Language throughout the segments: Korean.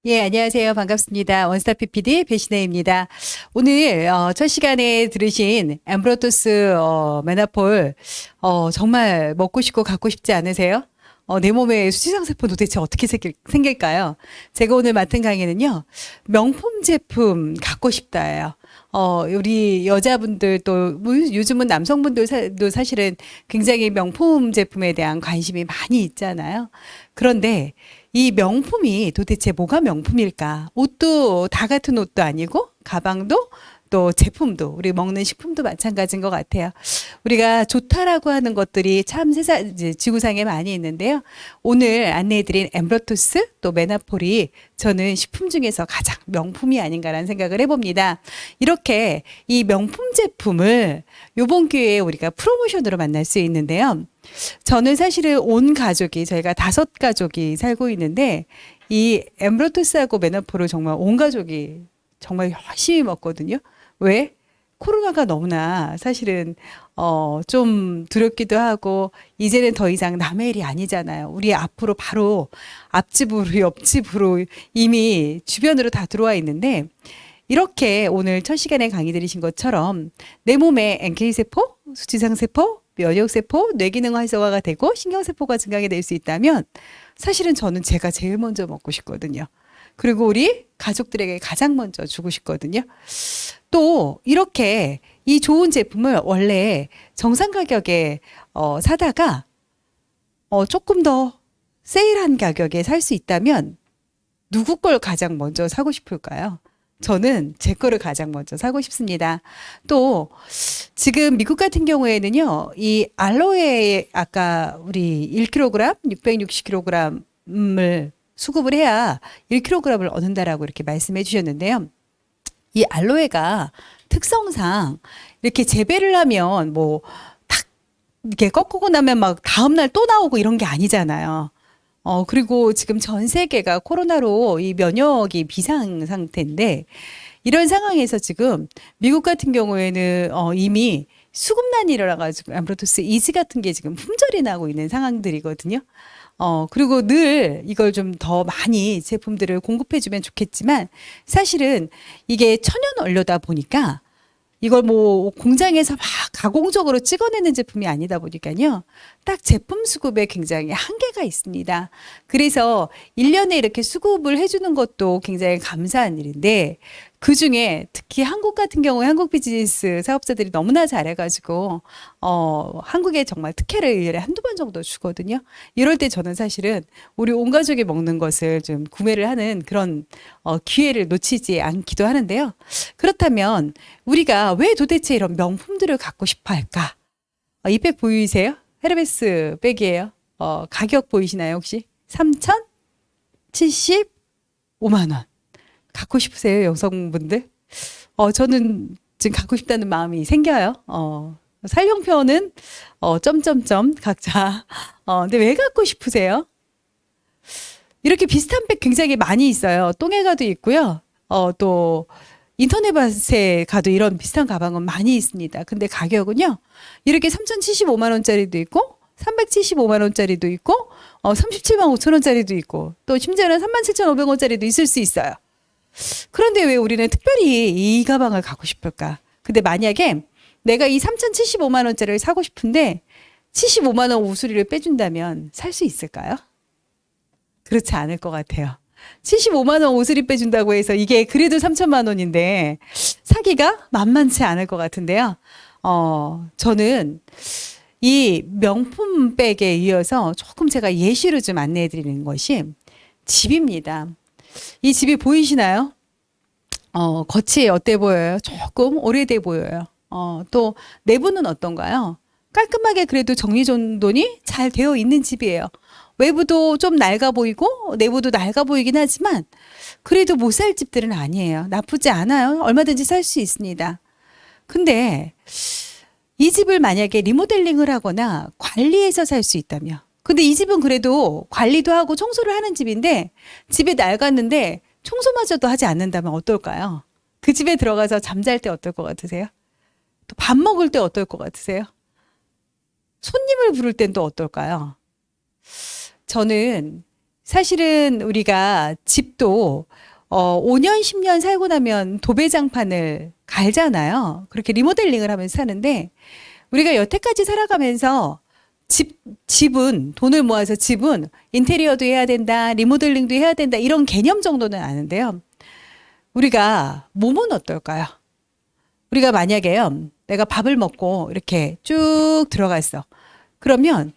예, 안녕하세요. 반갑습니다. 원스타 PPD 배신혜입니다. 오늘 첫 시간에 들으신 엠브로토스 메나폴 정말 먹고 싶고 갖고 싶지 않으세요? 내 몸에 수지상세포 도대체 어떻게 생길까요? 제가 오늘 맡은 강의는요, 명품 제품 갖고 싶다예요. 우리 여자분들 또, 뭐 요즘은 남성분들도 사실은 굉장히 명품 제품에 대한 관심이 많이 있잖아요. 그런데 이 명품이 도대체 뭐가 명품일까? 옷도 다 같은 옷도 아니고, 가방도 또 제품도, 우리 먹는 식품도 마찬가지인 것 같아요. 우리가 좋다라고 하는 것들이 참 이제 지구상에 많이 있는데요. 오늘 안내해드린 엠브로토스 또 메나폴이 저는 식품 중에서 가장 명품이 아닌가라는 생각을 해봅니다. 이렇게 이 명품 제품을 요번 기회에 우리가 프로모션으로 만날 수 있는데요. 저는 사실은 온 가족이, 저희가 5가족이 살고 있는데, 이 엠브로토스하고 메나폴을 정말 온 가족이 정말 열심히 먹거든요. 왜? 코로나가 너무나 사실은 좀 두렵기도 하고 이제는 더 이상 남의 일이 아니잖아요. 우리 앞으로 바로 앞집으로 옆집으로 이미 주변으로 다 들어와 있는데 이렇게 오늘 첫 시간에 강의 들으신 것처럼 내 몸에 NK세포, 수지상세포, 면역세포, 뇌기능 활성화가 되고 신경세포가 증강이 될 수 있다면 사실은 저는 제가 제일 먼저 먹고 싶거든요. 그리고 우리 가족들에게 가장 먼저 주고 싶거든요. 또 이렇게 이 좋은 제품을 원래 정상 가격에 사다가 조금 더 세일한 가격에 살 수 있다면 누구 걸 가장 먼저 사고 싶을까요? 저는 제 거를 가장 먼저 사고 싶습니다. 또 지금 미국 같은 경우에는요, 이 알로에 아까 우리 1kg, 660kg을 수급을 해야 1kg을 얻는다라고 이렇게 말씀해 주셨는데요. 이 알로에가 특성상 이렇게 재배를 하면 뭐 탁 이렇게 꺾고 나면 막 다음날 또 나오고 이런 게 아니잖아요. 그리고 지금 전 세계가 코로나로 이 면역이 비상 상태인데 이런 상황에서 지금 미국 같은 경우에는 이미 수급난이 일어나가지고 암브로토스 이지 같은 게 지금 품절이 나고 있는 상황들이거든요. 그리고 늘 이걸 좀 더 많이 제품들을 공급해주면 좋겠지만 사실은 이게 천연 원료다 보니까 이걸 뭐 공장에서 막 가공적으로 찍어내는 제품이 아니다 보니까요. 딱 제품 수급에 굉장히 한계가 있습니다. 그래서 1년에 이렇게 수급을 해주는 것도 굉장히 감사한 일인데 그중에 특히 한국 같은 경우에 한국 비즈니스 사업자들이 너무나 잘해가지고 한국에 정말 특혜를 1년에 한두 번 정도 주거든요. 이럴 때 저는 사실은 우리 온 가족이 먹는 것을 좀 구매를 하는 그런 기회를 놓치지 않기도 하는데요. 그렇다면 우리가 왜 도대체 이런 명품들을 갖고 싶어 할까? 이 백 보이세요? 헤르메스 백이에요. 가격 보이시나요, 혹시? 3,075만 원. 갖고 싶으세요, 여성분들? 저는 지금 갖고 싶다는 마음이 생겨요. 살형표는, 점점점, 각자. 근데 왜 갖고 싶으세요? 이렇게 비슷한 백 굉장히 많이 있어요. 똥에가도 있고요. 또, 인터넷에 가도 이런 비슷한 가방은 많이 있습니다. 근데 가격은요, 이렇게 3,075만 원짜리도 있고, 375만 원짜리도 있고, 37만 5천 원짜리도 있고, 또 심지어는 37,500원짜리도 있을 수 있어요. 그런데 왜 우리는 특별히 이 가방을 갖고 싶을까? 근데 만약에 내가 이 3,075만 원짜리를 사고 싶은데 75만 원 우수리를 빼준다면 살 수 있을까요? 그렇지 않을 것 같아요. 75만 원 옷을 빼준다고 해서 이게 그래도 3천만 원인데 사기가 만만치 않을 것 같은데요. 저는 이 명품 백에 이어서 조금 제가 예시로 좀 안내해 드리는 것이 집입니다. 이 집이 보이시나요? 겉이 어때 보여요? 조금 오래돼 보여요. 또 내부는 어떤가요? 깔끔하게 그래도 정리정돈이 잘 되어 있는 집이에요. 외부도 좀 낡아 보이고 내부도 낡아 보이긴 하지만 그래도 못 살 집들은 아니에요. 나쁘지 않아요. 얼마든지 살 수 있습니다. 근데 이 집을 만약에 리모델링을 하거나 관리해서 살 수 있다면 근데 이 집은 그래도 관리도 하고 청소를 하는 집인데 집에 낡았는데 청소마저도 하지 않는다면 어떨까요? 그 집에 들어가서 잠잘 때 어떨 것 같으세요? 또 밥 먹을 때 어떨 것 같으세요? 손님을 부를 땐 또 어떨까요? 저는 사실은 우리가 집도 5년, 10년 살고 나면 도배장판을 갈잖아요. 그렇게 리모델링을 하면서 사는데 우리가 여태까지 살아가면서 집은 돈을 모아서 집은 인테리어도 해야 된다, 리모델링도 해야 된다 이런 개념 정도는 아는데요. 우리가 몸은 어떨까요? 우리가 만약에요, 내가 밥을 먹고 이렇게 쭉 들어갔어. 그러면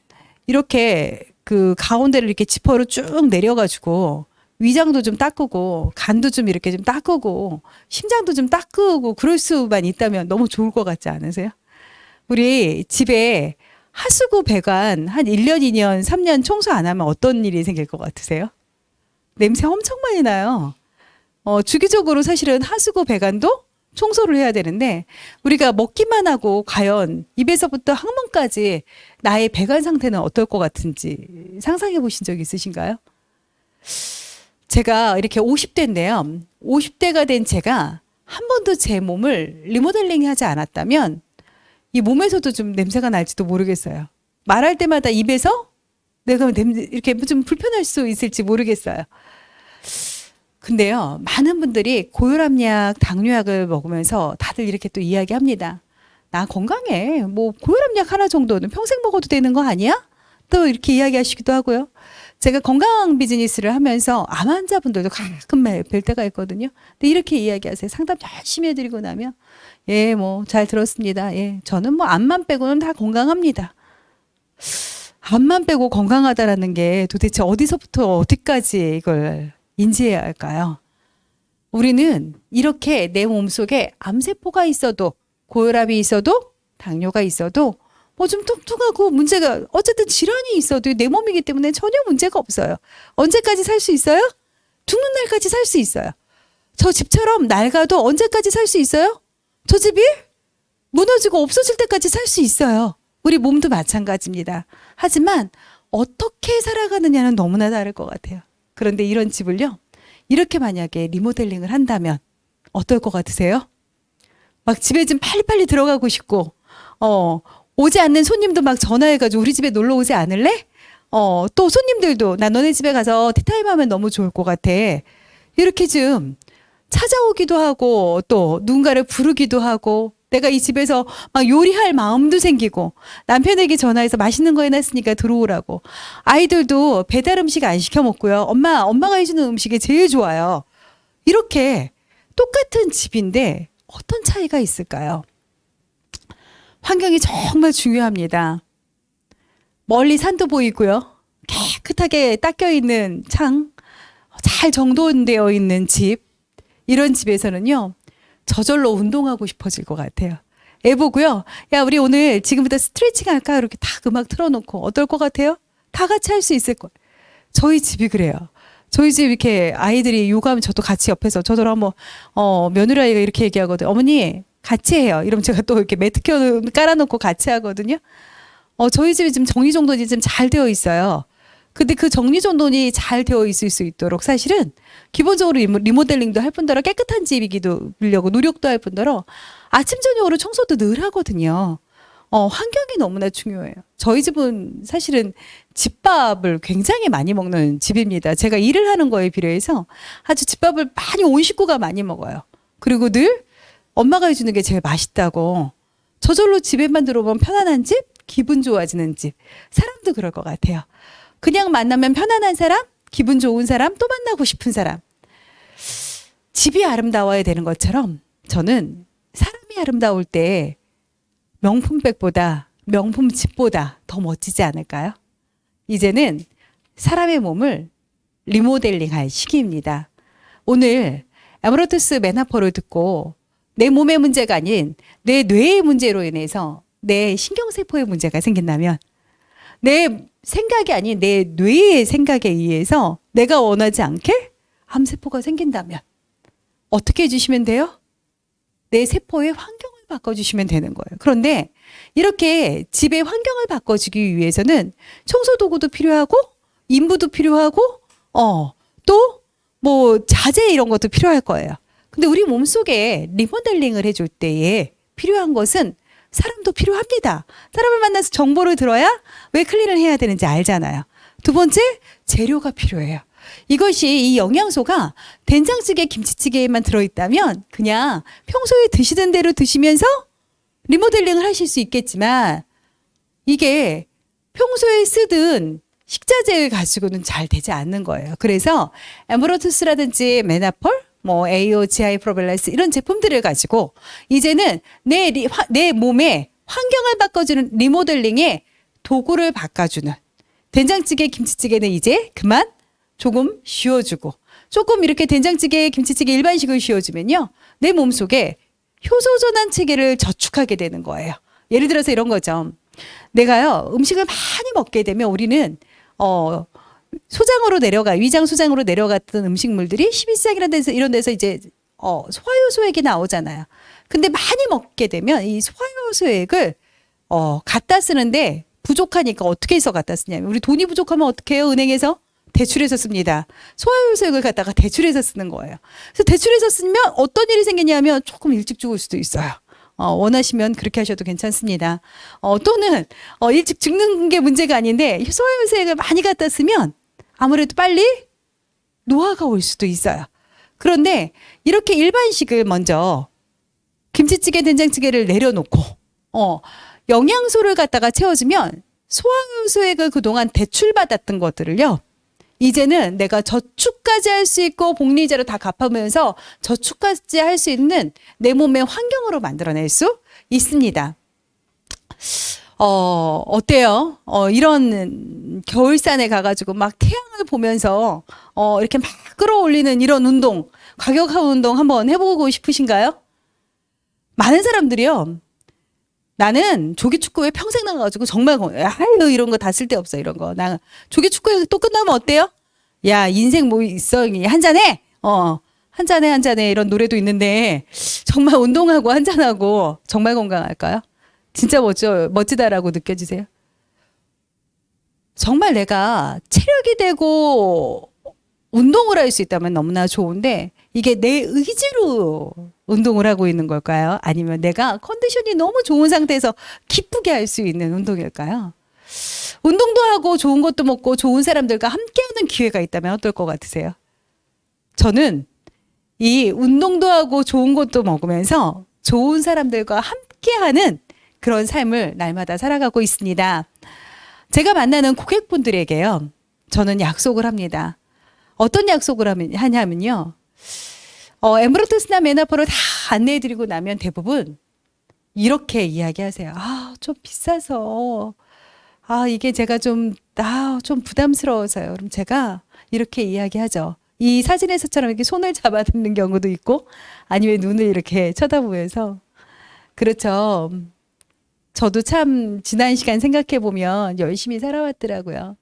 이렇게 그 가운데를 이렇게 지퍼로 쭉 내려가지고 위장도 좀 닦고 간도 좀 이렇게 좀 닦고 심장도 좀 닦고 그럴 수만 있다면 너무 좋을 것 같지 않으세요? 우리 집에 하수구 배관 한 1년, 2년, 3년 청소 안 하면 어떤 일이 생길 것 같으세요? 냄새 엄청 많이 나요. 주기적으로 사실은 하수구 배관도 청소를 해야 되는데 우리가 먹기만 하고 과연 입에서부터 항문까지 나의 배관 상태는 어떨 것 같은지 상상해 보신 적 있으신가요? 제가 이렇게 50대인데요. 50대가 된 제가 한 번도 제 몸을 리모델링 하지 않았다면 이 몸에서도 좀 냄새가 날지도 모르겠어요. 말할 때마다 입에서 내가 이렇게 좀 불편할 수 있을지 모르겠어요. 근데요, 많은 분들이 고혈압약, 당뇨약을 먹으면서 다들 이렇게 또 이야기합니다. 나 건강해. 뭐 고혈압약 하나 정도는 평생 먹어도 되는 거 아니야? 또 이렇게 이야기하시기도 하고요. 제가 건강 비즈니스를 하면서 암 환자분들도 가끔 뵐 때가 있거든요. 근데 이렇게 이야기하세요. 상담 열심히 해드리고 나면 예, 뭐 잘 들었습니다. 예, 저는 뭐 암만 빼고는 다 건강합니다. 암만 빼고 건강하다라는 게 도대체 어디서부터 어디까지 이걸 인지해야 할까요? 우리는 이렇게 내 몸속에 암세포가 있어도 고혈압이 있어도 당뇨가 있어도 뭐 좀 뚱뚱하고 문제가 어쨌든 질환이 있어도 내 몸이기 때문에 전혀 문제가 없어요. 언제까지 살 수 있어요? 죽는 날까지 살 수 있어요. 저 집처럼 낡아도 언제까지 살 수 있어요? 저 집이 무너지고 없어질 때까지 살 수 있어요. 우리 몸도 마찬가지입니다. 하지만 어떻게 살아가느냐는 너무나 다를 것 같아요. 그런데 이런 집을요, 이렇게 만약에 리모델링을 한다면 어떨 것 같으세요? 막 집에 좀 빨리빨리 들어가고 싶고, 오지 않는 손님도 막 전화해가지고 우리 집에 놀러 오지 않을래? 또 손님들도 나 너네 집에 가서 티타임 하면 너무 좋을 것 같아. 이렇게 좀 찾아오기도 하고 또 누군가를 부르기도 하고 내가 이 집에서 막 요리할 마음도 생기고 남편에게 전화해서 맛있는 거 해놨으니까 들어오라고. 아이들도 배달 음식 안 시켜 먹고요. 엄마가 해주는 음식이 제일 좋아요. 이렇게 똑같은 집인데 어떤 차이가 있을까요? 환경이 정말 중요합니다. 멀리 산도 보이고요. 깨끗하게 닦여 있는 창, 잘 정돈되어 있는 집. 이런 집에서는요, 저절로 운동하고 싶어질 것 같아요. 애 보고요. 야, 우리 오늘 지금부터 스트레칭 할까? 이렇게 딱 음악 틀어놓고 어떨 것 같아요? 다 같이 할 수 있을 거예요. 저희 집이 그래요. 저희 집 이렇게 아이들이 요가하면 저도 같이 옆에서 저도 한번 며느리 아이가 이렇게 얘기하거든요. 어머니 같이 해요. 이러면 제가 또 이렇게 매트 깔아놓고 같이 하거든요. 저희 집이 지금 정리정돈이 좀 잘 되어 있어요. 근데 그 정리정돈이 잘 되어 있을 수 있도록 사실은 기본적으로 리모델링도 할 뿐더러 깨끗한 집이기도 하려고 노력도 할 뿐더러 아침 저녁으로 청소도 늘 하거든요. 환경이 너무나 중요해요. 저희 집은 사실은 집밥을 굉장히 많이 먹는 집입니다. 제가 일을 하는 거에 비례해서 아주 집밥을 많이 온 식구가 많이 먹어요. 그리고 늘 엄마가 해주는 게 제일 맛있다고. 저절로 집에만 들어오면 편안한 집, 기분 좋아지는 집. 사람도 그럴 것 같아요. 그냥 만나면 편안한 사람, 기분 좋은 사람, 또 만나고 싶은 사람. 집이 아름다워야 되는 것처럼 저는 사람이 아름다울 때 명품백보다 명품 집보다 더 멋지지 않을까요? 이제는 사람의 몸을 리모델링 할 시기입니다. 오늘 에메로투스 메나포를 듣고 내 몸의 문제가 아닌 내 뇌의 문제로 인해서 내 신경세포의 문제가 생긴다면 내 생각이 아닌 내 뇌의 생각에 의해서 내가 원하지 않게 암세포가 생긴다면 어떻게 해주시면 돼요? 내 세포의 환경을 바꿔주시면 되는 거예요. 그런데 이렇게 집의 환경을 바꿔주기 위해서는 청소도구도 필요하고 인부도 필요하고 또 뭐 자재 이런 것도 필요할 거예요. 근데 우리 몸속에 리모델링을 해줄 때에 필요한 것은 사람도 필요합니다. 사람을 만나서 정보를 들어야 왜 클린을 해야 되는지 알잖아요. 두 번째, 재료가 필요해요. 이것이 이 영양소가 된장찌개, 김치찌개에만 들어있다면 그냥 평소에 드시던 대로 드시면서 리모델링을 하실 수 있겠지만 이게 평소에 쓰던 식자재를 가지고는 잘 되지 않는 거예요. 그래서 엠브로투스라든지 메나폴, 뭐 AO, GI 프로밸런스 이런 제품들을 가지고 이제는 내 몸의 환경을 바꿔주는 리모델링의 도구를 바꿔주는 된장찌개, 김치찌개는 이제 그만 조금 쉬어주고 조금 이렇게 된장찌개, 김치찌개 일반식을 쉬어주면요. 내 몸속에 효소전환 체계를 저축하게 되는 거예요. 예를 들어서 이런 거죠. 내가요, 음식을 많이 먹게 되면 우리는, 소장으로 위장 소장으로 내려갔던 음식물들이 12세기라는 데서 이런 데서 이제, 소화효소액이 나오잖아요. 근데 많이 먹게 되면 이 소화효소액을, 갖다 쓰는데 부족하니까 어떻게 해서 갖다 쓰냐면, 우리 돈이 부족하면 어떻게 해요? 은행에서? 대출해서 씁니다. 소화효소액을 갖다가 대출해서 쓰는 거예요. 그래서 대출해서 쓰면 어떤 일이 생기냐면 조금 일찍 죽을 수도 있어요. 원하시면 그렇게 하셔도 괜찮습니다. 또는 일찍 죽는 게 문제가 아닌데 소화효소액을 많이 갖다 쓰면 아무래도 빨리 노화가 올 수도 있어요. 그런데 이렇게 일반식을 먼저 김치찌개, 된장찌개를 내려놓고 영양소를 갖다가 채워주면 소화효소액을 그동안 대출받았던 것들을요. 이제는 내가 저축까지 할 수 있고 복리자로 다 갚으면서 저축까지 할 수 있는 내 몸의 환경으로 만들어낼 수 있습니다. 어때요? 이런 겨울산에 가가지고 막 태양을 보면서 이렇게 막 끌어올리는 이런 운동, 과격한 운동 한번 해보고 싶으신가요? 많은 사람들이요. 나는 조기축구에 평생 나가가지고 정말 아유 이런 거 다 쓸데없어 이런 거. 나 조기축구에 또 끝나면 어때요? 야 인생 뭐 있어 한 잔해. 한 잔해 이런 노래도 있는데 정말 운동하고 한 잔하고 정말 건강할까요? 진짜 멋지다라고 느껴지세요? 정말 내가 체력이 되고 운동을 할 수 있다면 너무나 좋은데 이게 내 의지로 운동을 하고 있는 걸까요? 아니면 내가 컨디션이 너무 좋은 상태에서 기쁘게 할 수 있는 운동일까요? 운동도 하고 좋은 것도 먹고 좋은 사람들과 함께하는 기회가 있다면 어떨 것 같으세요? 저는 이 운동도 하고 좋은 것도 먹으면서 좋은 사람들과 함께하는 그런 삶을 날마다 살아가고 있습니다. 제가 만나는 고객분들에게요. 저는 약속을 합니다. 어떤 약속을 하냐면요. 엠브로투스나 메나폴을 다 안내해드리고 나면 대부분 이렇게 이야기하세요. 좀 비싸서. 이게 제가 좀 부담스러워서요. 그럼 제가 이렇게 이야기하죠. 이 사진에서처럼 이렇게 손을 잡아듣는 경우도 있고 아니면 눈을 이렇게 쳐다보면서 그렇죠. 저도 참 지난 시간 생각해 보면 열심히 살아왔더라고요.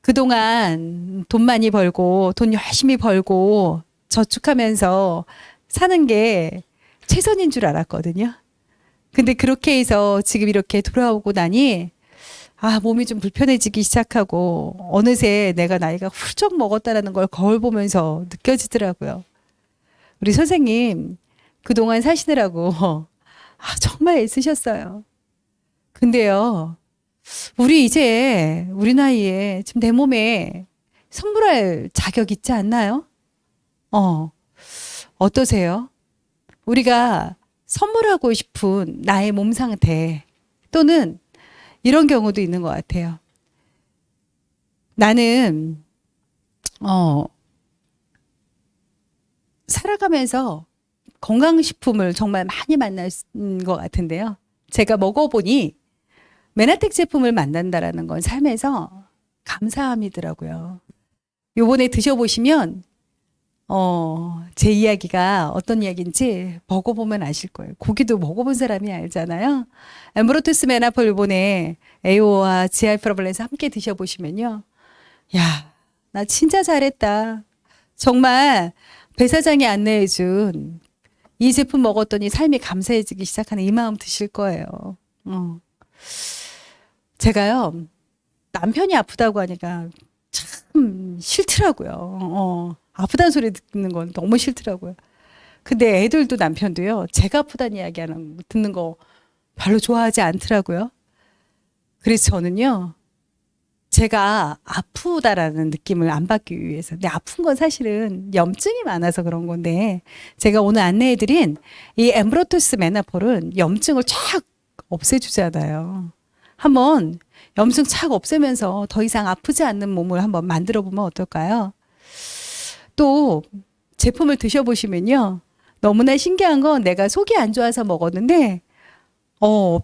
그동안 돈 많이 벌고 돈 열심히 벌고 저축하면서 사는 게 최선인 줄 알았거든요. 근데 그렇게 해서 지금 이렇게 돌아오고 나니 몸이 좀 불편해지기 시작하고 어느새 내가 나이가 훌쩍 먹었다라는 걸 거울 보면서 느껴지더라고요. 우리 선생님 그동안 사시느라고 정말 애쓰셨어요. 근데요. 우리 나이에 지금 내 몸에 선물할 자격 있지 않나요? 어떠세요? 우리가 선물하고 싶은 나의 몸 상태 또는 이런 경우도 있는 것 같아요. 나는 살아가면서 건강식품을 정말 많이 만난 것 같은데요. 제가 먹어보니 메나텍 제품을 만난다라는 건 삶에서 감사함이더라고요. 요번에 드셔보시면 제 이야기가 어떤 이야기인지 먹어보면 아실 거예요. 고기도 먹어본 사람이 알잖아요. 엠브로투스 메나폴 요번에 AO와 GI 프로밸런스 함께 드셔보시면요. 야, 나 진짜 잘했다. 정말 배 사장이 안내해준 이 제품 먹었더니 삶이 감사해지기 시작하는 이 마음 드실 거예요. 제가요, 남편이 아프다고 하니까 참 싫더라고요. 아프다는 소리 듣는 건 너무 싫더라고요. 근데 애들도 남편도요, 제가 아프다는 이야기 듣는 거 별로 좋아하지 않더라고요. 그래서 저는요, 제가 아프다라는 느낌을 안 받기 위해서. 근데 아픈 건 사실은 염증이 많아서 그런 건데, 제가 오늘 안내해드린 이 엠브로토스 메나폴은 염증을 쫙 없애주잖아요. 한번 염증 착 없애면서 더 이상 아프지 않는 몸을 한번 만들어 보면 어떨까요? 또 제품을 드셔보시면요. 너무나 신기한 건 내가 속이 안 좋아서 먹었는데,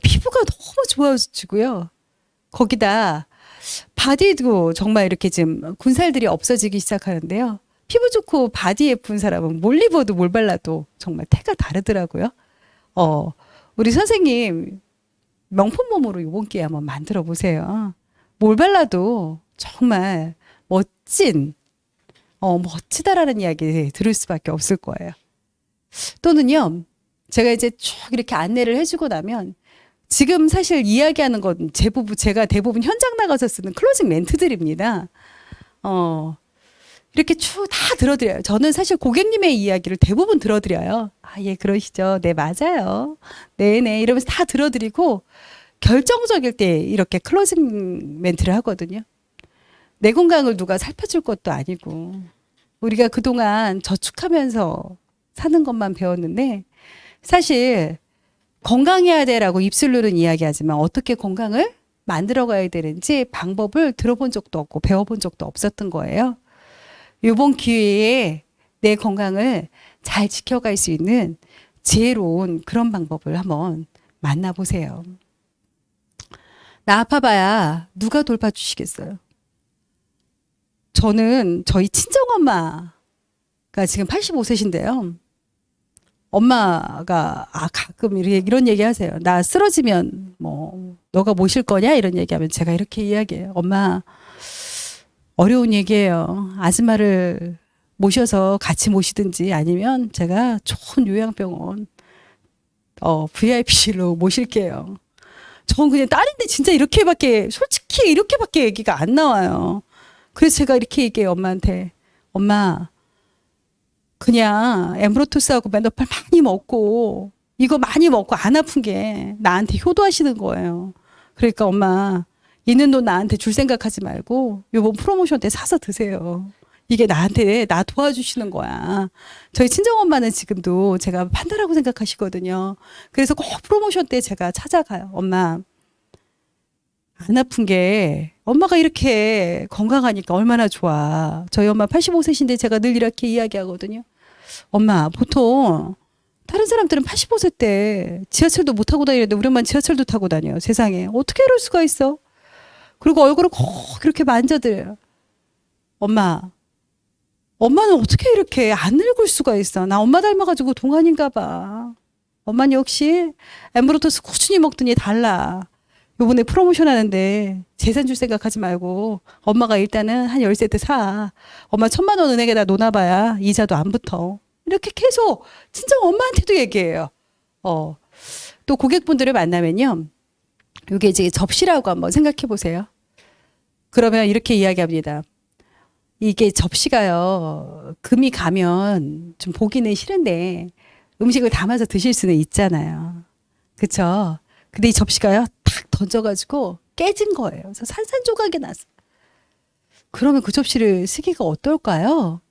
피부가 너무 좋아지고요. 거기다 바디도 정말 이렇게 좀 군살들이 없어지기 시작하는데요. 피부 좋고 바디 예쁜 사람은 뭘 입어도 뭘 발라도 정말 태가 다르더라고요. 우리 선생님 명품 몸으로 이번 기회에 한번 만들어 보세요. 뭘 발라도 정말 멋지다라는 이야기 들을 수밖에 없을 거예요. 또는요, 제가 이제 쭉 이렇게 안내를 해주고 나면 지금 사실 이야기하는 건 제가 대부분 현장 나가서 쓰는 클로징 멘트들입니다. 이렇게 쭉 다 들어드려요. 저는 사실 고객님의 이야기를 대부분 들어드려요. 아, 예, 그러시죠. 네, 맞아요. 네네. 이러면서 다 들어드리고 결정적일 때 이렇게 클로징 멘트를 하거든요. 내 건강을 누가 살펴줄 것도 아니고 우리가 그동안 저축하면서 사는 것만 배웠는데 사실 건강해야 돼라고 입술로는 이야기하지만 어떻게 건강을 만들어 가야 되는지 방법을 들어본 적도 없고 배워본 적도 없었던 거예요. 이번 기회에 내 건강을 잘 지켜갈 수 있는 지혜로운 그런 방법을 한번 만나보세요. 나 아파봐야 누가 돌봐주시겠어요? 저는 저희 친정엄마가 지금 85세신데요. 엄마가 가끔 이런 얘기 하세요. 나 쓰러지면 너가 모실 거냐? 이런 얘기하면 제가 이렇게 이야기해요. 엄마, 어려운 얘기예요. 아줌마를 모셔서 같이 모시든지 아니면 제가 좋은 요양병원 VIP실로 모실게요. 전 그냥 딸인데 진짜 솔직히 이렇게밖에 얘기가 안 나와요. 그래서 제가 이렇게 얘기해요. 엄마한테. 엄마, 그냥 엠브로토스하고 메노팔 이거 많이 먹고 안 아픈 게 나한테 효도하시는 거예요. 그러니까 엄마, 있는 돈 나한테 줄 생각하지 말고 요번 프로모션 때 사서 드세요. 이게 나 도와주시는 거야. 저희 친정엄마는 지금도 제가 판다라고 생각하시거든요. 그래서 꼭 프로모션 때 제가 찾아가요. 엄마, 안 아픈 게 엄마가 이렇게 건강하니까 얼마나 좋아. 저희 엄마 85세신데 제가 늘 이렇게 이야기하거든요. 엄마, 보통 다른 사람들은 85세 때 지하철도 못 타고 다니는데 우리 엄마는 지하철도 타고 다녀요. 세상에. 어떻게 이럴 수가 있어? 그리고 얼굴을 꼭 이렇게 만져드려요. 엄마는 어떻게 이렇게 안 늙을 수가 있어? 나 엄마 닮아가지고 동안인가 봐. 엄마는 역시 엠브로토스 꾸준히 먹더니 달라. 요번에 프로모션 하는데 재산 줄 생각하지 말고 엄마가 일단은 한 10세트 사. 엄마 1,000만 원 은행에다 놓아봐야 이자도 안 붙어. 이렇게 계속 친정 엄마한테도 얘기해요. 또 고객분들을 만나면요. 이게 이제 접시라고 한번 생각해 보세요. 그러면 이렇게 이야기합니다. 이게 접시가요. 금이 가면 좀 보기는 싫은데 음식을 담아서 드실 수는 있잖아요. 그쵸? 근데 이 접시가요. 탁 던져가지고 깨진 거예요. 그래서 산산조각이 났어요. 그러면 그 접시를 쓰기가 어떨까요?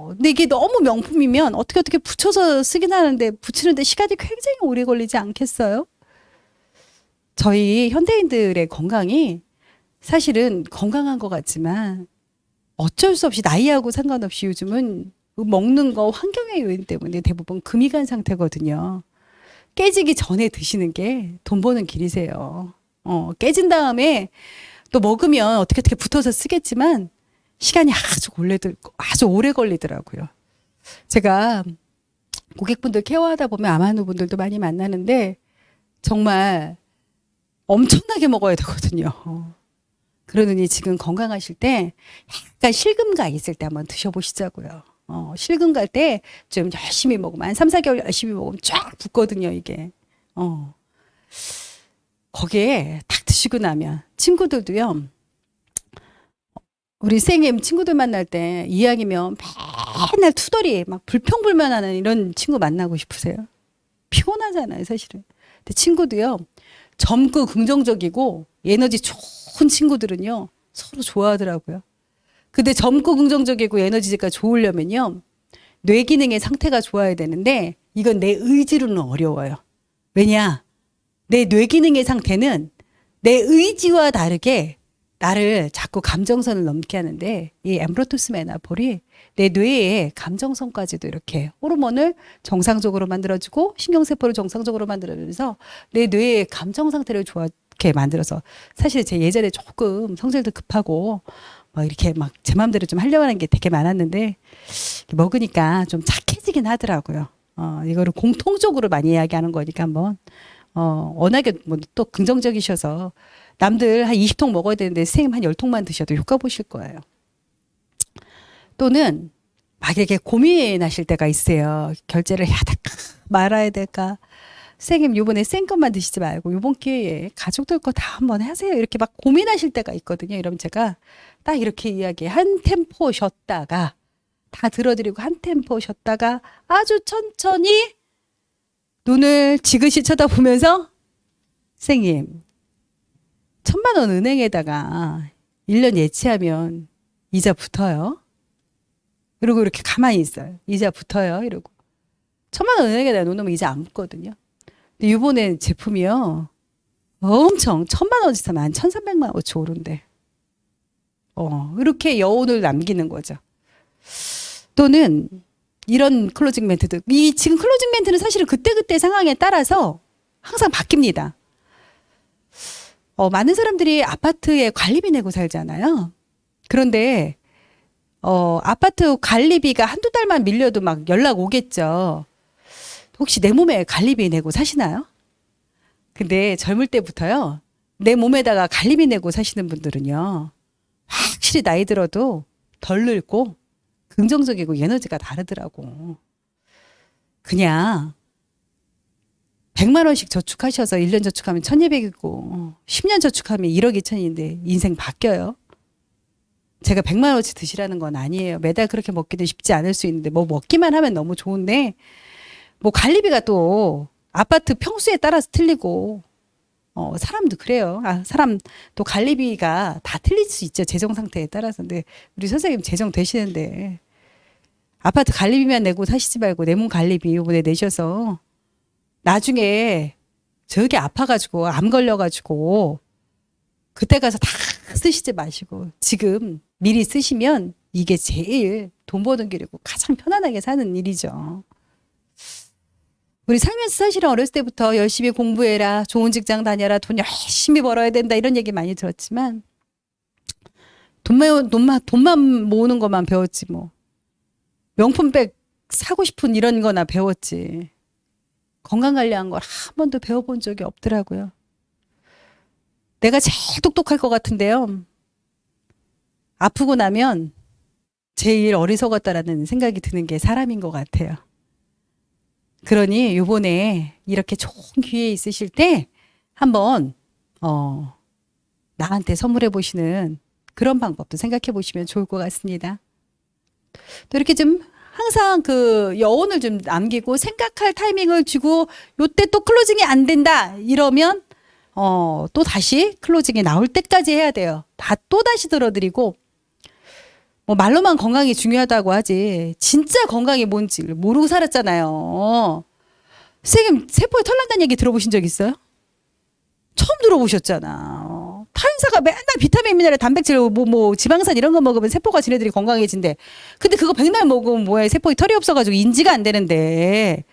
근데 이게 너무 명품이면 어떻게 붙여서 쓰긴 하는데 붙이는데 시간이 굉장히 오래 걸리지 않겠어요? 저희 현대인들의 건강이 사실은 건강한 것 같지만 어쩔 수 없이 나이하고 상관없이 요즘은 먹는 거 환경의 요인 때문에 대부분 금이 간 상태거든요. 깨지기 전에 드시는 게 돈 버는 길이세요. 깨진 다음에 또 먹으면 어떻게 붙어서 쓰겠지만 시간이 아주 오래 걸리더라고요. 제가 고객분들 케어하다 보면 아마노 분들도 많이 만나는데 정말 엄청나게 먹어야 되거든요. 그러느니 지금 건강하실 때 약간 실금가 있을 때 한번 드셔보시자고요. 실금 갈 때 좀 열심히 먹으면 한 3, 4개월 열심히 먹으면 쫙 붙거든요, 이게. 거기에 딱 드시고 나면 친구들도요. 우리 선생님 친구들 만날 때 이왕이면 맨날 투덜이 막 불평불만하는 이런 친구 만나고 싶으세요? 피곤하잖아요, 사실은. 근데 친구도요. 젊고 긍정적이고 에너지 좋은 친구들은요, 서로 좋아하더라고요. 근데 젊고 긍정적이고 에너지가 좋으려면요, 뇌 기능의 상태가 좋아야 되는데, 이건 내 의지로는 어려워요. 왜냐? 내 뇌 기능의 상태는 내 의지와 다르게 나를 자꾸 감정선을 넘게 하는데, 이 엠브로토스 메나폴이 내 뇌의 감정선까지도 이렇게 호르몬을 정상적으로 만들어주고 신경세포를 정상적으로 만들어주면서 내 뇌의 감정 상태를 좋게 만들어서, 사실 제 예전에 조금 성질도 급하고 막 이렇게 막 제 마음대로 좀 하려고 하는 게 되게 많았는데, 먹으니까 좀 착해지긴 하더라고요. 이거를 공통적으로 많이 이야기하는 거니까 한번, 워낙에 뭐 또 긍정적이셔서 남들 한 20통 먹어야 되는데 선생님 한 10통만 드셔도 효과 보실 거예요. 또는 막 이렇게 고민하실 때가 있어요. 결제를 해야 될까 말아야 될까. 선생님 요번에 센 것만 드시지 말고 요번 기회에 가족들 거 다 한번 하세요. 이렇게 막 고민하실 때가 있거든요. 이러면 제가 딱 이렇게 이야기해. 한 템포 쉬었다가 다 들어드리고 한 템포 쉬었다가 아주 천천히 눈을 지그시 쳐다보면서, 선생님 1,000만 원 은행에다가 1년 예치하면 이자 붙어요. 그리고 이렇게 가만히 있어요. 이자 붙어요. 이러고 1,000만 원 은행에다 놓으면 이자 안 붙거든요. 근데 이번에 제품이요, 엄청 1,000만 원치 사면 한 1,300만 원치 오른대. 이렇게 여운을 남기는 거죠. 또는 이런 클로징 멘트도, 이 지금 클로징 멘트는 사실은 그때그때 상황에 따라서 항상 바뀝니다. 많은 사람들이 아파트에 관리비 내고 살잖아요. 그런데 아파트 관리비가 한두 달만 밀려도 막 연락 오겠죠. 혹시 내 몸에 관리비 내고 사시나요? 근데 젊을 때부터요, 내 몸에다가 관리비 내고 사시는 분들은요, 확실히 나이 들어도 덜 늙고 긍정적이고 에너지가 다르더라고. 그냥 100만 원씩 저축하셔서 1년 저축하면 1,200이고 10년 저축하면 1억 2천인데 인생 바뀌어요. 제가 100만 원치 드시라는 건 아니에요. 매달 그렇게 먹기도 쉽지 않을 수 있는데, 뭐 먹기만 하면 너무 좋은데, 뭐 관리비가 또 아파트 평수에 따라서 틀리고, 사람도 그래요. 사람 또 관리비가 다 틀릴 수 있죠. 재정 상태에 따라서. 근데 우리 선생님 재정 되시는데 아파트 관리비만 내고 사시지 말고 내 몸 관리비 이번에 내셔서 나중에 저기 아파가지고 암 걸려가지고 그때 가서 다 쓰시지 마시고 지금 미리 쓰시면 이게 제일 돈 버는 길이고 가장 편안하게 사는 일이죠. 우리 살면서 사실은 어렸을 때부터 열심히 공부해라, 좋은 직장 다녀라, 돈 열심히 벌어야 된다 이런 얘기 많이 들었지만 돈만 모으는 것만 배웠지 뭐. 명품백 사고 싶은 이런 거나 배웠지. 건강 관리한 걸 한 번도 배워본 적이 없더라고요. 내가 제일 똑똑할 것 같은데요, 아프고 나면 제일 어리석었다라는 생각이 드는 게 사람인 것 같아요. 그러니 요번에 이렇게 좋은 기회 있으실 때 한번 나한테 선물해 보시는 그런 방법도 생각해 보시면 좋을 것 같습니다. 또 이렇게 좀 항상 그 여운을 좀 남기고 생각할 타이밍을 주고, 요때 또 클로징이 안 된다 이러면 또 다시 클로징이 나올 때까지 해야 돼요. 다 또 다시 들어드리고, 뭐 말로만 건강이 중요하다고 하지 진짜 건강이 뭔지 모르고 살았잖아요. 선생님 세포에 털 난다는 얘기 들어보신 적 있어요? 처음 들어보셨잖아. 타인사가 맨날 비타민, 미네랄, 단백질, 뭐 지방산 이런 거 먹으면 세포가 지네들이 건강해진대. 근데 그거 백날 먹으면 뭐해? 세포에 털이 없어가지고 인지가 안 되는데.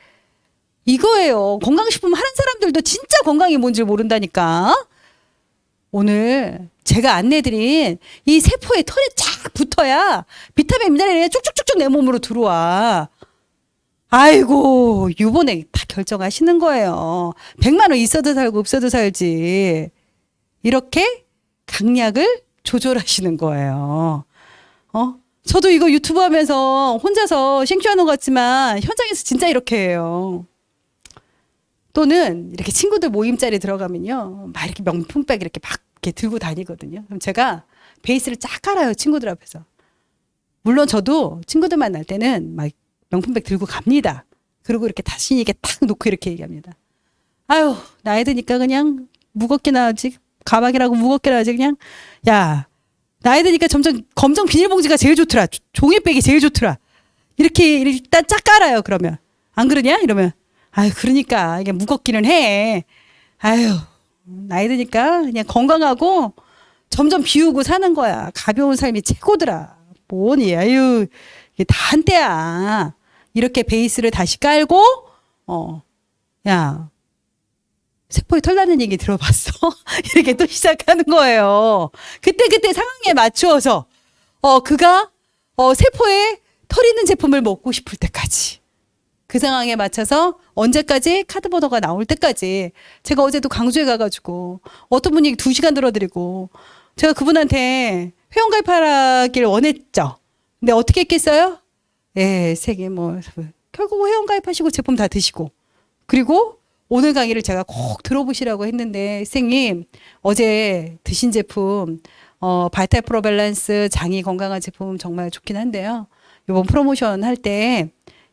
이거예요. 건강식품 하는 사람들도 진짜 건강이 뭔지 모른다니까. 오늘 제가 안내드린 이 세포에 털이 쫙 붙어야 비타민, 미네랄이 쭉쭉쭉쭉 내 몸으로 들어와. 아이고, 요번에 다 결정하시는 거예요. 100만 원 있어도 살고 없어도 살지. 이렇게 강약을 조절하시는 거예요. 저도 이거 유튜브 하면서 혼자서 싱큐하는 것 같지만 현장에서 진짜 이렇게 해요. 또는 이렇게 친구들 모임 자리에 들어가면요, 막 이렇게 명품백 이렇게 막 이렇게 들고 다니거든요. 그럼 제가 베이스를 쫙 깔아요, 친구들 앞에서. 물론 저도 친구들 만날 때는 막 명품백 들고 갑니다. 그리고 이렇게 자신 있게 딱 놓고 이렇게 얘기합니다. 아유, 나이 드니까 그냥 무겁게 나오지. 가방이라고 무겁게 나지 그냥. 야, 나이 드니까 점점 검정 비닐봉지가 제일 좋더라. 종이백이 제일 좋더라. 이렇게 일단 쫙 깔아요. 그러면 안 그러냐? 이러면 아유 그러니까 이게 무겁기는 해. 아유 나이 드니까 그냥 건강하고 점점 비우고 사는 거야. 가벼운 삶이 최고더라. 뭐니? 아유 이게 다 한때야. 이렇게 베이스를 다시 깔고 야 세포에 털 나는 얘기 들어봤어? 이렇게 또 시작하는 거예요. 그때 상황에 맞추어서 그가 세포에 털 있는 제품을 먹고 싶을 때까지 그 상황에 맞춰서 언제까지 카드버너가 나올 때까지 제가 어제도 강주에 가가지고 어떤 분이 2시간 들어드리고 제가 그분한테 회원가입하길 원했죠. 근데 어떻게 했겠어요? 예, 세계 결국 회원가입하시고 제품 다 드시고 그리고 오늘 강의를 제가 꼭 들어보시라고 했는데 선생님 어제 드신 제품 바이탈 프로 밸런스 장이 건강한 제품 정말 좋긴 한데요. 이번 프로모션 할 때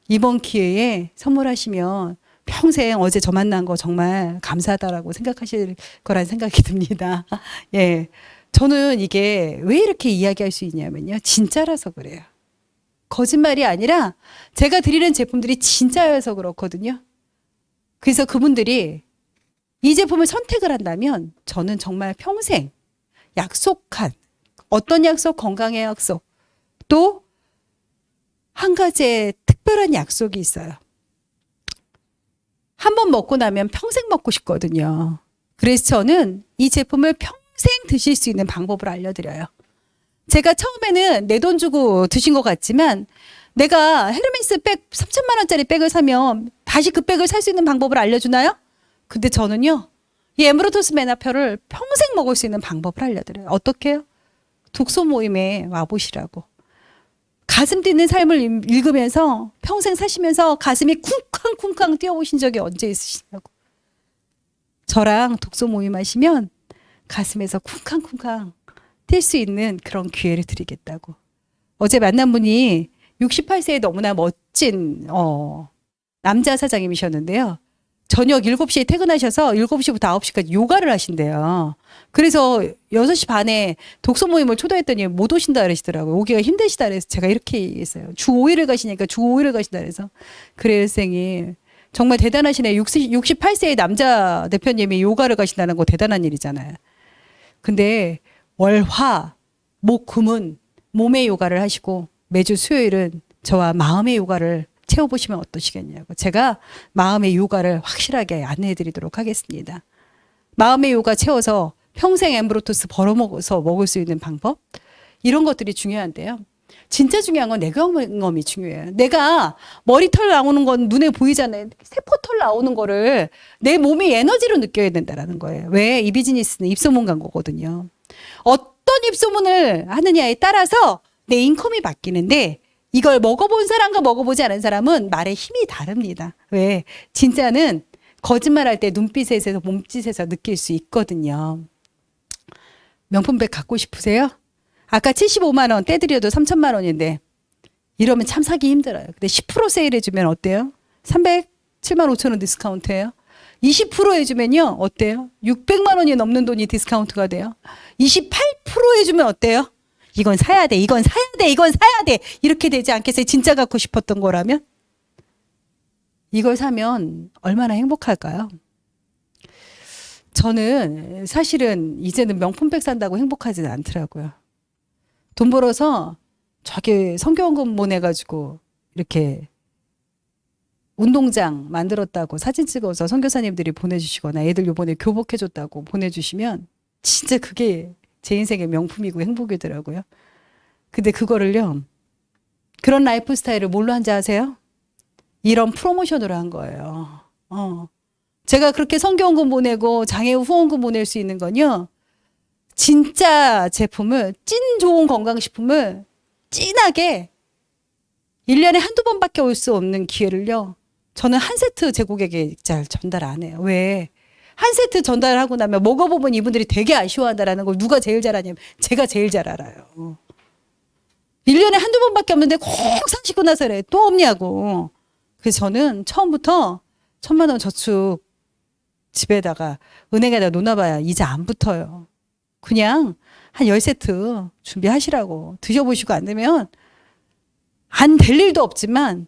이번 기회에 선물하시면 평생 어제 저 만난 거 정말 감사하다라고 생각하실 거란 생각이 듭니다. 예, 저는 이게 왜 이렇게 이야기할 수 있냐면요. 진짜라서 그래요. 거짓말이 아니라 제가 드리는 제품들이 진짜여서 그렇거든요. 그래서 그분들이 이 제품을 선택을 한다면 저는 정말 평생 약속한 어떤 약속? 건강의 약속. 또 한 가지의 특별한 약속이 있어요. 한 번 먹고 나면 평생 먹고 싶거든요. 그래서 저는 이 제품을 평생 드실 수 있는 방법을 알려드려요. 제가 처음에는 내 돈 주고 드신 것 같지만 내가 헤르메스 백 3천만 원짜리 백을 사면 다시 그 백을 살 수 있는 방법을 알려주나요? 근데 저는요. 이 엠브로토스 메나표를 평생 먹을 수 있는 방법을 알려드려요. 어떻게 해요? 독서 모임에 와보시라고. 가슴 뛰는 삶을 읽으면서 평생 사시면서 가슴이 쿵쾅쿵쾅 뛰어보신 적이 언제 있으시냐고. 저랑 독서 모임 하시면 가슴에서 쿵쾅쿵쾅 뛸 수 있는 그런 기회를 드리겠다고. 어제 만난 분이 68세의 너무나 멋진 남자 사장님이셨는데요. 저녁 7시에 퇴근하셔서 7시부터 9시까지 요가를 하신대요. 그래서 6시 반에 독서 모임을 초대했더니 못 오신다 그러시더라고요. 오기가 힘드시다 그래서 제가 이렇게 얘기했어요. 주 5일을 가시니까 주 5일을 가신다 그래서. 그래요, 선생님. 정말 대단하시네. 68세의 남자 대표님이 요가를 가신다는 거 대단한 일이잖아요. 근데 월, 화, 목, 금은 몸의 요가를 하시고 매주 수요일은 저와 마음의 요가를 채워보시면 어떠시겠냐고. 제가 마음의 요가를 확실하게 안내해드리도록 하겠습니다. 마음의 요가 채워서 평생 엠브로토스 벌어먹어서 먹을 수 있는 방법? 이런 것들이 중요한데요. 진짜 중요한 건 내 경험이 중요해요. 내가 머리털 나오는 건 눈에 보이잖아요. 세포털 나오는 거를 내 몸이 에너지로 느껴야 된다는 거예요. 왜? 이 비즈니스는 입소문 광고거든요. 어떤 입소문을 하느냐에 따라서 내 인컴이 바뀌는데 이걸 먹어본 사람과 먹어보지 않은 사람은 말의 힘이 다릅니다. 왜? 진짜는 거짓말할 때 눈빛에서 몸짓에서 느낄 수 있거든요. 명품백 갖고 싶으세요? 아까 75만 원 떼드려도 3천만 원인데 이러면 참 사기 힘들어요. 근데 10% 세일해주면 어때요? 307만 5천 원 디스카운트예요. 20% 해주면요 어때요? 600만 원이 넘는 돈이 디스카운트가 돼요. 28% 해주면 어때요? 이건 사야 돼, 이건 사야 돼, 이건 사야 돼. 이렇게 되지 않겠어요? 진짜 갖고 싶었던 거라면? 이걸 사면 얼마나 행복할까요? 저는 사실은 이제는 명품백 산다고 행복하지는 않더라고요. 돈 벌어서 저기 성교원금 보내가지고 이렇게 운동장 만들었다고 사진 찍어서 선교사님들이 보내주시거나 애들 요번에 교복해줬다고 보내주시면 진짜 그게 제 인생의 명품이고 행복이더라고요. 근데 그거를요. 그런 라이프 스타일을 뭘로 한지 아세요? 이런 프로모션으로 한 거예요. 제가 그렇게 성교원금 보내고 장애우 후원금 보낼 수 있는 건요. 진짜 제품을 찐 좋은 건강식품을 진하게 1년에 한두 번밖에 올 수 없는 기회를요. 저는 한 세트 제 고객에게 잘 전달 안 해요. 왜? 한 세트 전달하고 나면 먹어보면 이분들이 되게 아쉬워한다라는 걸 누가 제일 잘 아냐면 제가 제일 잘 알아요. 1년에 한두 번밖에 없는데 꼭 사시고 나서 그래. 또 없냐고. 그래서 저는 처음부터 1,000만 원 저축 집에다가 은행에다 놓아봐야 이자 안 붙어요. 그냥 한 10세트 준비하시라고. 드셔보시고 안 되면 안 될 일도 없지만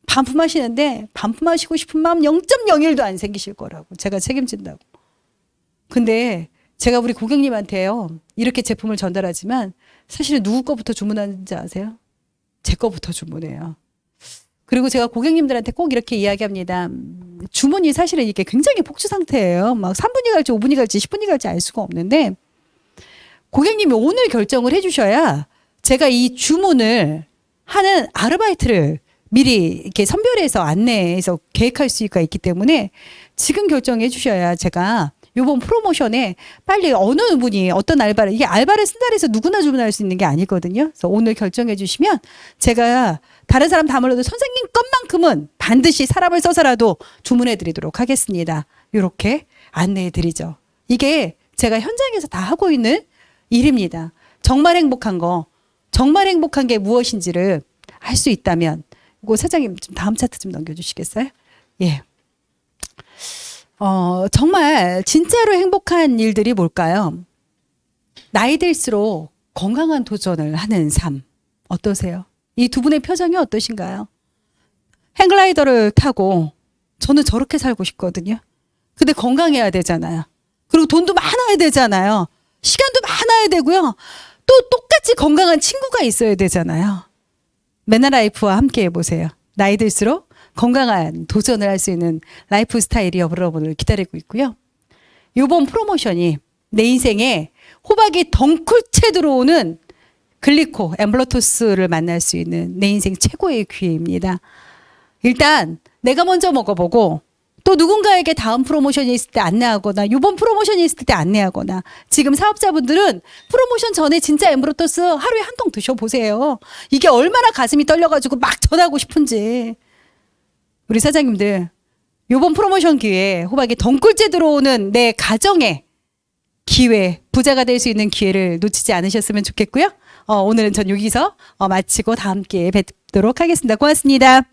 반품하시는데 반품하시고 싶은 마음 0.01도 안 생기실 거라고. 제가 책임진다고. 근데 제가 우리 고객님한테요, 이렇게 제품을 전달하지만 사실은 누구 거부터 주문하는지 아세요? 제 거부터 주문해요. 그리고 제가 고객님들한테 꼭 이렇게 이야기합니다. 주문이 사실은 이게 굉장히 폭주 상태예요. 막 3분이 갈지 5분이 갈지 10분이 갈지 알 수가 없는데, 고객님이 오늘 결정을 해주셔야 제가 이 주문을 하는 아르바이트를 미리 이렇게 선별해서 안내해서 계획할 수가 있기 때문에 지금 결정해 주셔야 제가 요번 프로모션에 빨리 어느 분이 어떤 알바를, 이게 알바를 쓴다 해서 누구나 주문할 수 있는 게 아니거든요. 그래서 오늘 결정해 주시면 제가 다른 사람 다 몰라도 선생님 것만큼은 반드시 사람을 써서라도 주문해 드리도록 하겠습니다. 이렇게 안내해 드리죠. 이게 제가 현장에서 다 하고 있는 일입니다. 정말 행복한 거, 정말 행복한 게 무엇인지를 알 수 있다면, 이거 사장님 좀 다음 차트 좀 넘겨주시겠어요? 예. 정말 진짜로 행복한 일들이 뭘까요? 나이 들수록 건강한 도전을 하는 삶. 어떠세요? 이 두 분의 표정이 어떠신가요? 행글라이더를 타고 저는 저렇게 살고 싶거든요. 근데 건강해야 되잖아요. 그리고 돈도 많아야 되잖아요. 시간도 많아야 되고요. 또 똑같이 건강한 친구가 있어야 되잖아요. 메나라이프와 함께 해보세요. 나이 들수록 건강한 도전을 할 수 있는 라이프 스타일이 여러분을 기다리고 있고요. 이번 프로모션이 내 인생에 호박이 덩쿨채 들어오는 글리코 엠블러토스를 만날 수 있는 내 인생 최고의 기회입니다. 일단 내가 먼저 먹어보고 또 누군가에게 다음 프로모션이 있을 때 안내하거나 이번 프로모션이 있을 때 안내하거나, 지금 사업자분들은 프로모션 전에 진짜 엠브로토스 하루에 한 통 드셔보세요. 이게 얼마나 가슴이 떨려가지고 막 전하고 싶은지. 우리 사장님들, 이번 프로모션 기회에 호박이 덩굴째 들어오는 내 가정의 기회, 부자가 될 수 있는 기회를 놓치지 않으셨으면 좋겠고요. 오늘은 전 여기서 마치고 다음 기회에 뵙도록 하겠습니다. 고맙습니다.